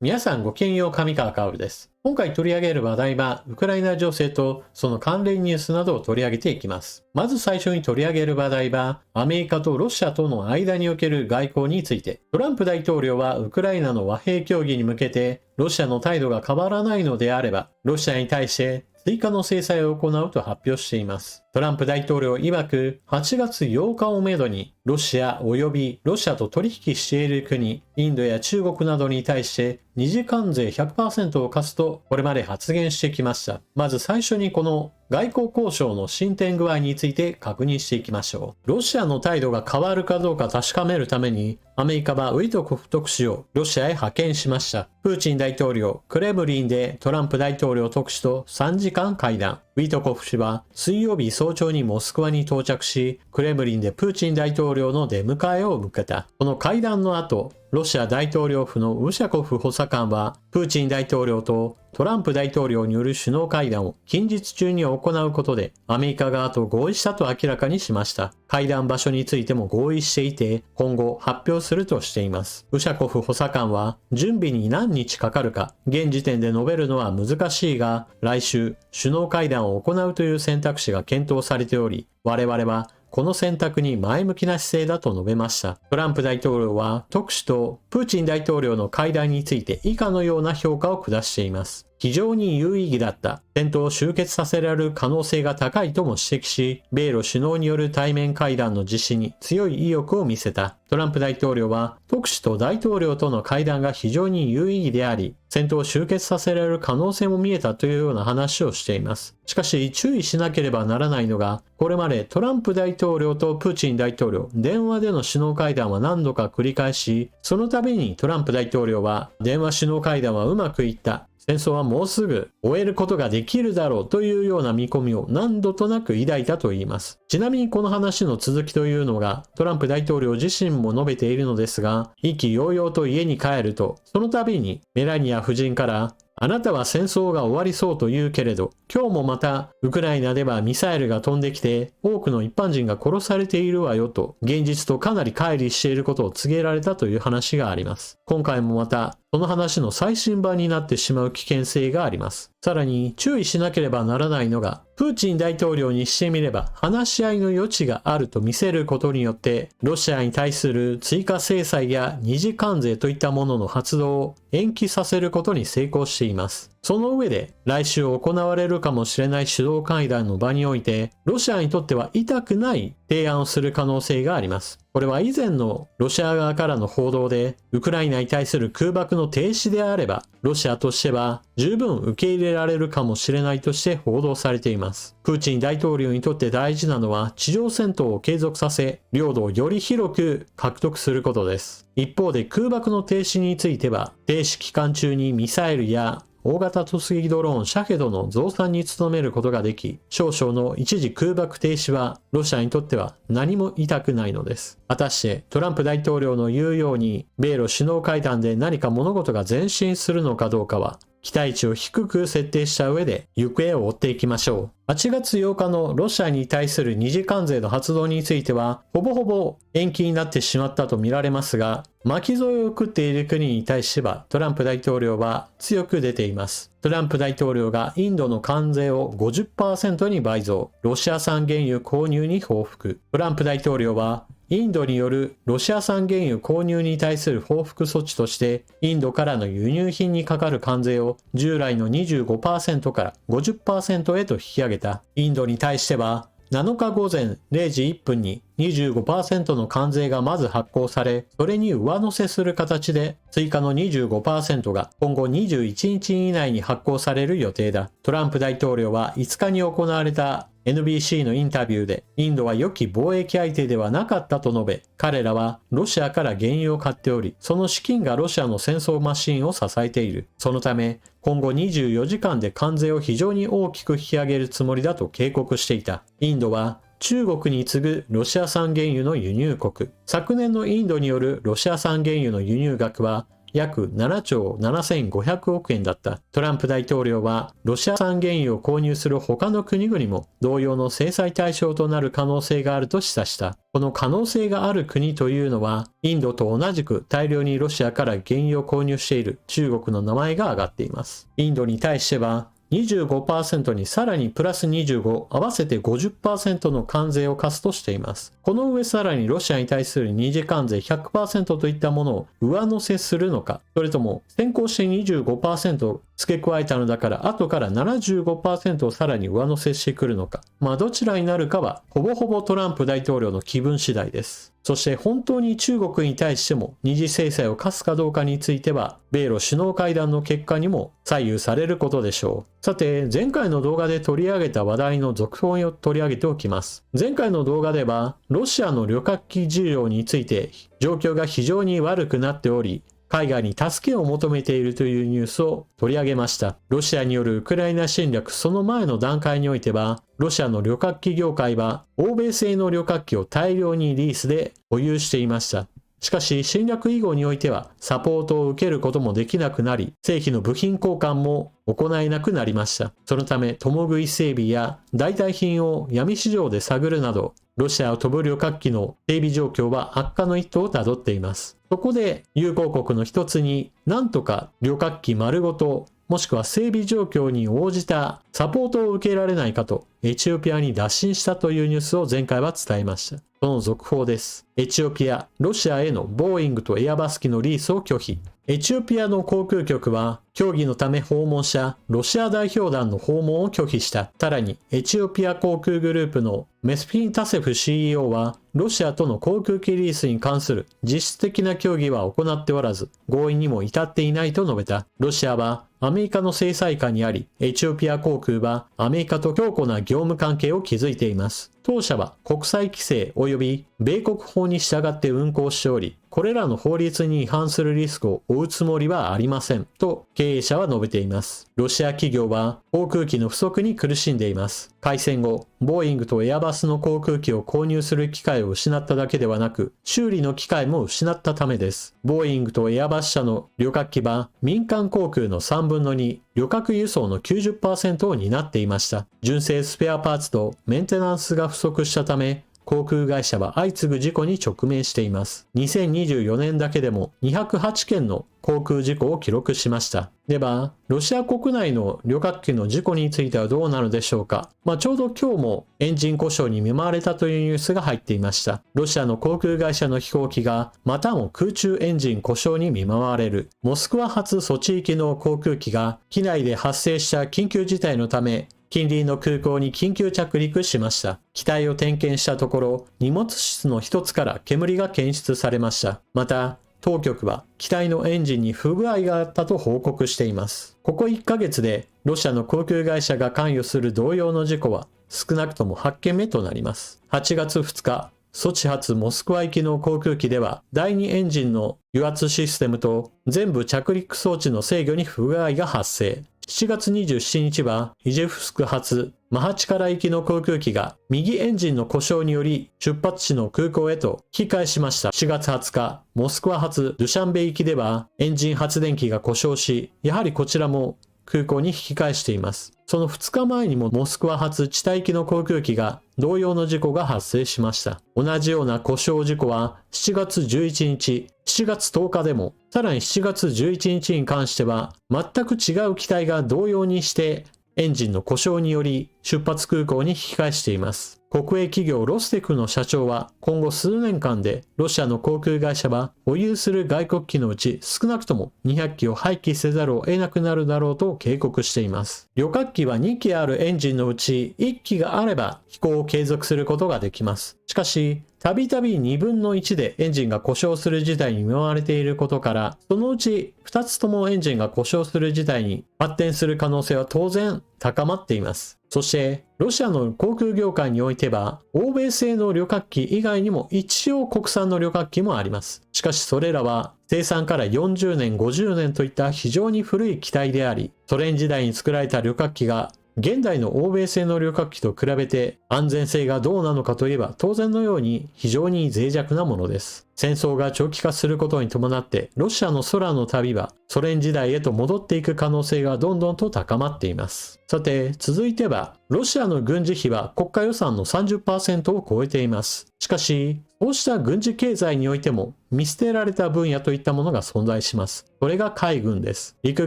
皆さんごきげんよう、上川薫です。今回取り上げる話題は、ウクライナ情勢とその関連ニュースなどを取り上げていきます。まず最初に取り上げる話題は、アメリカとロシアとの間における外交について、トランプ大統領はウクライナの和平協議に向けて、ロシアの態度が変わらないのであれば、ロシアに対して追加の制裁を行うと発表しています。トランプ大統領曰く、8月8日をめどに、ロシア及びロシアと取引している国、インドや中国などに対して二次関税 100% を課すとこれまで発言してきました。まず最初にこの外交交渉の進展具合について確認していきましょう。ロシアの態度が変わるかどうか確かめるために、アメリカはウィトコフ特使をロシアへ派遣しました。プーチン大統領、クレムリンでトランプ大統領特使と3時間会談。ウィトコフ氏は水曜日早朝にモスクワに到着し、クレムリンでプーチン大統領の出迎えを受けた。この会談の後、ロシア大統領府のウシャコフ補佐官は、プーチン大統領とトランプ大統領による首脳会談を近日中に行うことで、アメリカ側と合意したと明らかにしました。会談場所についても合意していて、今後発表するとしています。ウシャコフ補佐官は、準備に何日かかるか、現時点で述べるのは難しいが、来週、首脳会談を行うという選択肢が検討されており、我々はこの選択に前向きな姿勢だと述べました。トランプ大統領は特使とプーチン大統領の会談について以下のような評価を下しています。非常に有意義だった。戦闘を終結させられる可能性が高いとも指摘し、米ロ首脳による対面会談の実施に強い意欲を見せた。トランプ大統領は、特使と大統領との会談が非常に有意義であり、戦闘を終結させられる可能性も見えたというような話をしています。しかし、注意しなければならないのが、これまでトランプ大統領とプーチン大統領、電話での首脳会談は何度か繰り返し、その度にトランプ大統領は、電話首脳会談はうまくいった。戦争はもうすぐ終えることができるだろうというような見込みを何度となく抱いたと言います。ちなみにこの話の続きというのがトランプ大統領自身も述べているのですが、意気揚々と家に帰ると、その度にメラニア夫人からあなたは戦争が終わりそうと言うけれど、今日もまたウクライナではミサイルが飛んできて多くの一般人が殺されているわよと、現実とかなり乖離していることを告げられたという話があります。今回もまたその話の最新版になってしまう危険性があります。さらに注意しなければならないのが、プーチン大統領にしてみれば話し合いの余地があると見せることによって、ロシアに対する追加制裁や二次関税といったものの発動を延期させることに成功しています。その上で、来週行われるかもしれない首脳会談の場において、ロシアにとっては痛くない提案をする可能性があります。これは以前のロシア側からの報道で、ウクライナに対する空爆の停止であれば、ロシアとしては十分受け入れられるかもしれないとして報道されています。プーチン大統領にとって大事なのは地上戦闘を継続させ、領土をより広く獲得することです。一方で空爆の停止については、停止期間中にミサイルや大型突撃ドローンシャヘドの増産に努めることができ、少々の一時空爆停止はロシアにとっては何も痛くないのです。果たしてトランプ大統領の言うように、米ロ首脳会談で何か物事が前進するのかどうかは、期待値を低く設定した上で行方を追っていきましょう。8月8日のロシアに対する二次関税の発動については、ほぼほぼ延期になってしまったと見られますが、巻き添えを食っている国に対しては、トランプ大統領は強く出ています。トランプ大統領がインドの関税を 50% に倍増、ロシア産原油購入に報復。トランプ大統領は、インドによるロシア産原油購入に対する報復措置として、インドからの輸入品にかかる関税を従来の 25% から 50% へと引き上げた。インドに対しては、7日午前0時1分に 25% の関税がまず発行され、それに上乗せする形で追加の 25% が今後21日以内に発行される予定だ。トランプ大統領は5日に行われたNBC のインタビューで、インドは良き貿易相手ではなかったと述べ、彼らはロシアから原油を買っており、その資金がロシアの戦争マシンを支えている。そのため、今後24時間で関税を非常に大きく引き上げるつもりだと警告していた。インドは中国に次ぐロシア産原油の輸入国。昨年のインドによるロシア産原油の輸入額は約7兆7500億円だった。トランプ大統領はロシア産原油を購入する他の国々も同様の制裁対象となる可能性があると示唆した。この可能性がある国というのは、インドと同じく大量にロシアから原油を購入している中国の名前が挙がっています。インドに対しては、25% にさらにプラス25、合わせて 50% の関税を課すとしています。この上さらにロシアに対する二次関税 100% といったものを上乗せするのか、それとも先行して 25% 付け加えたのだから後から 75% をさらに上乗せしてくるのか。どちらになるかはほぼほぼトランプ大統領の気分次第です。そして本当に中国に対しても二次制裁を課すかどうかについては、米ロ首脳会談の結果にも左右されることでしょう。さて、前回の動画で取り上げた話題の続報を取り上げておきます。前回の動画では、ロシアの旅客機事情について状況が非常に悪くなっており、海外に助けを求めているというニュースを取り上げました。ロシアによるウクライナ侵略その前の段階においては、ロシアの旅客機業界は欧米製の旅客機を大量にリースで保有していました。しかし侵略以後においてはサポートを受けることもできなくなり、正規の部品交換も行えなくなりました。そのため共食い整備や代替品を闇市場で探るなど、ロシアを飛ぶ旅客機の整備状況は悪化の一途をたどっています。そこで友好国の一つになんとか旅客機丸ごともしくは整備状況に応じたサポートを受けられないかとエチオピアに打診したというニュースを前回は伝えました。その続報です。エチオピア、ロシアへのボーイングとエアバス機のリースを拒否。エチオピアの航空局は協議のため訪問したロシア代表団の訪問を拒否した。さらにエチオピア航空グループのメスピン・タセフ CEO はロシアとの航空機リースに関する実質的な協議は行っておらず合意にも至っていないと述べた。ロシアはアメリカの制裁下にあり、エチオピア航空はアメリカと強固な業務関係を築いています。当社は国際規制及び米国法に従って運航しており、これらの法律に違反するリスクを負うつもりはありませんと経営者は述べています。ロシア企業は航空機の不足に苦しんでいます。開戦後、ボーイングとエアバスの航空機を購入する機会を失っただけではなく、修理の機会も失ったためです。ボーイングとエアバス社の旅客機は民間航空の3分の2、旅客輸送の 90% を担っていました。純正スペアパーツとメンテナンスが不足したため、航空会社は相次ぐ事故に直面しています。2024年だけでも208件の航空事故を記録しました。では、ロシア国内の旅客機の事故についてはどうなのでしょうか。ちょうど今日もエンジン故障に見舞われたというニュースが入っていました。ロシアの航空会社の飛行機がまたも空中エンジン故障に見舞われる。モスクワ発ソチ行きの航空機が機内で発生した緊急事態のため、近隣の空港に緊急着陸しました。機体を点検したところ、荷物室の一つから煙が検出されました。また、当局は機体のエンジンに不具合があったと報告しています。ここ1ヶ月でロシアの航空会社が関与する同様の事故は少なくとも8件目となります。8月2日、ソチ発モスクワ行きの航空機では第2エンジンの油圧システムと全部着陸装置の制御に不具合が発生。7月27日はイジェフスク発マハチカラ行きの航空機が右エンジンの故障により出発地の空港へと引き返しました。4月20日、モスクワ発ドゥシャンベ行きではエンジン発電機が故障し、やはりこちらも空港に引き返しています。その2日前にもモスクワ発地対機の航空機が同様の事故が発生しました。同じような故障事故は7月11日、7月10日でも、さらに7月11日に関しては全く違う機体が同様にしてエンジンの故障により出発空港に引き返しています。国営企業ロステクの社長は今後数年間でロシアの航空会社は保有する外国機のうち少なくとも200機を廃棄せざるを得なくなるだろうと警告しています。旅客機は2機あるエンジンのうち1機があれば飛行を継続することができます。しかし、たびたび2分の1でエンジンが故障する事態に見舞われていることから、そのうち2つともエンジンが故障する事態に発展する可能性は当然高まっています。そして、ロシアの航空業界においては、欧米製の旅客機以外にも一応国産の旅客機もあります。しかしそれらは生産から40年、50年といった非常に古い機体であり、ソ連時代に作られた旅客機が現代の欧米製の旅客機と比べて安全性がどうなのかといえば当然のように非常に脆弱なものです。戦争が長期化することに伴ってロシアの空の旅はソ連時代へと戻っていく可能性がどんどんと高まっています。さて続いてはロシアの軍事費は国家予算の 30% を超えています。しかしこうした軍事経済においても見捨てられた分野といったものが存在します。それが海軍です。陸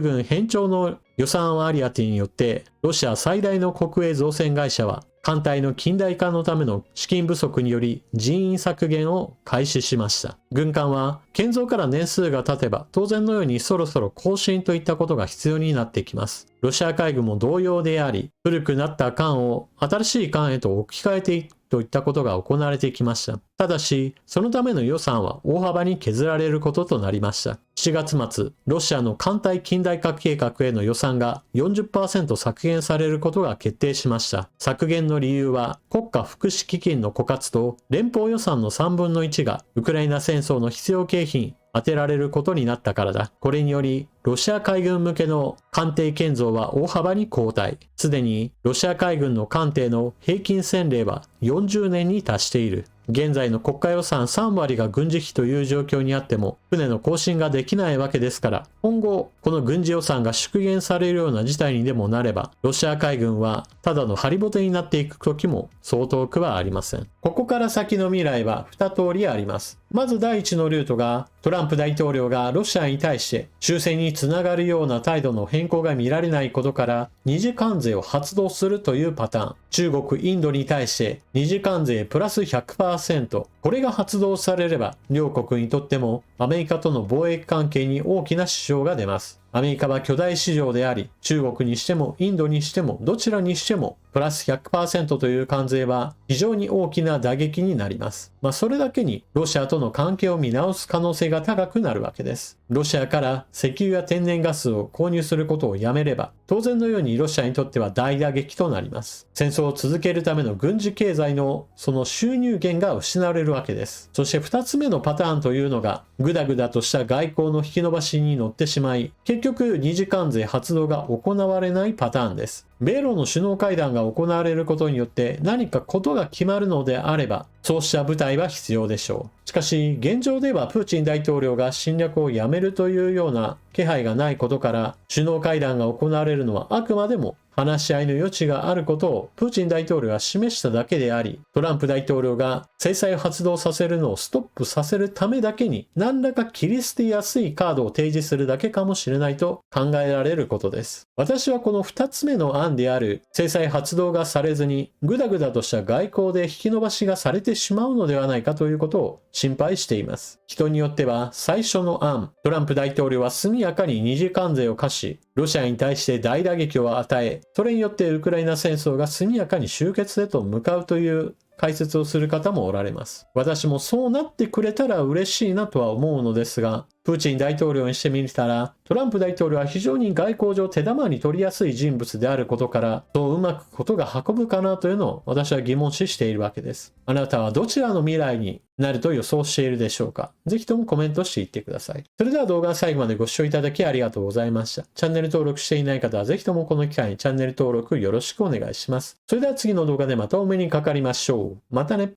軍偏重の予算割り当てによってロシア最大の国営造船会社は艦隊の近代化のための資金不足により人員削減を開始しました。軍艦は建造から年数が経てば当然のようにそろそろ更新といったことが必要になってきます。ロシア海軍も同様であり、古くなった艦を新しい艦へと置き換えていくといったことが行われてきました。ただし、そのための予算は大幅に削られることとなりました。7月末、ロシアの艦隊近代化計画への予算が 40% 削減されることが決定しました。削減の理由は、国家福祉基金の枯渇と連邦予算の3分の1がウクライナ戦争の必要経費に当てられることになったからだ。これにより、ロシア海軍向けの艦艇建造は大幅に後退。すでにロシア海軍の艦艇の平均戦例は40年に達している。現在の国家予算3割が軍事費という状況にあっても、船の更新ができないわけですから、今後、この軍事予算が縮減されるような事態にでもなれば、ロシア海軍はただのハリボテになっていく時もそう遠くはありません。ここから先の未来は2通りあります。まず第一のルートが、トランプ大統領がロシアに対して終戦につながるような態度の変更が見られないことから二次関税を発動するというパターン。中国、インドに対して二次関税プラス 100%。これが発動されれば両国にとってもアメリカとの貿易関係に大きな支障が出ます。アメリカは巨大市場であり、中国にしてもインドにしてもどちらにしてもプラス 100% という関税は非常に大きな打撃になります。それだけにロシアとの関係を見直す可能性が高くなるわけです。ロシアから石油や天然ガスを購入することをやめれば、当然のようにロシアにとっては大打撃となります。戦争を続けるための軍事経済のその収入源が失われるわけです。そして2つ目のパターンというのが、グダグダとした外交の引き延ばしに乗ってしまい、結局二次関税発動が行われないパターンです。米ロの首脳会談が行われることによって何かことが決まるのであれば、そうした部隊は必要でしょう。しかし、現状ではプーチン大統領が侵略をやめるというような気配がないことから、首脳会談が行われるのはあくまでも話し合いの余地があることをプーチン大統領が示しただけであり、トランプ大統領が制裁を発動させるのをストップさせるためだけに何らか切り捨てやすいカードを提示するだけかもしれないと考えられることです。私はこの2つ目の案である制裁発動がされずにグダグダとした外交で引き延ばしがされてしまうのではないかということを心配しています。人によっては最初の案、トランプ大統領は速やかに二次関税を課し、ロシアに対して大打撃を与え、それによってウクライナ戦争が速やかに終結へと向かうという解説をする方もおられます。私もそうなってくれたら嬉しいなとは思うのですが、プーチン大統領にしてみたら、トランプ大統領は非常に外交上手玉に取りやすい人物であることから、そううまくことが運ぶかなというのを私は疑問視しているわけです。あなたはどちらの未来になると予想しているでしょうか？ぜひともコメントしていってください。それでは動画の最後までご視聴いただきありがとうございました。チャンネル登録していない方はぜひともこの機会にチャンネル登録よろしくお願いします。それでは次の動画でまたお目にかかりましょう。またね。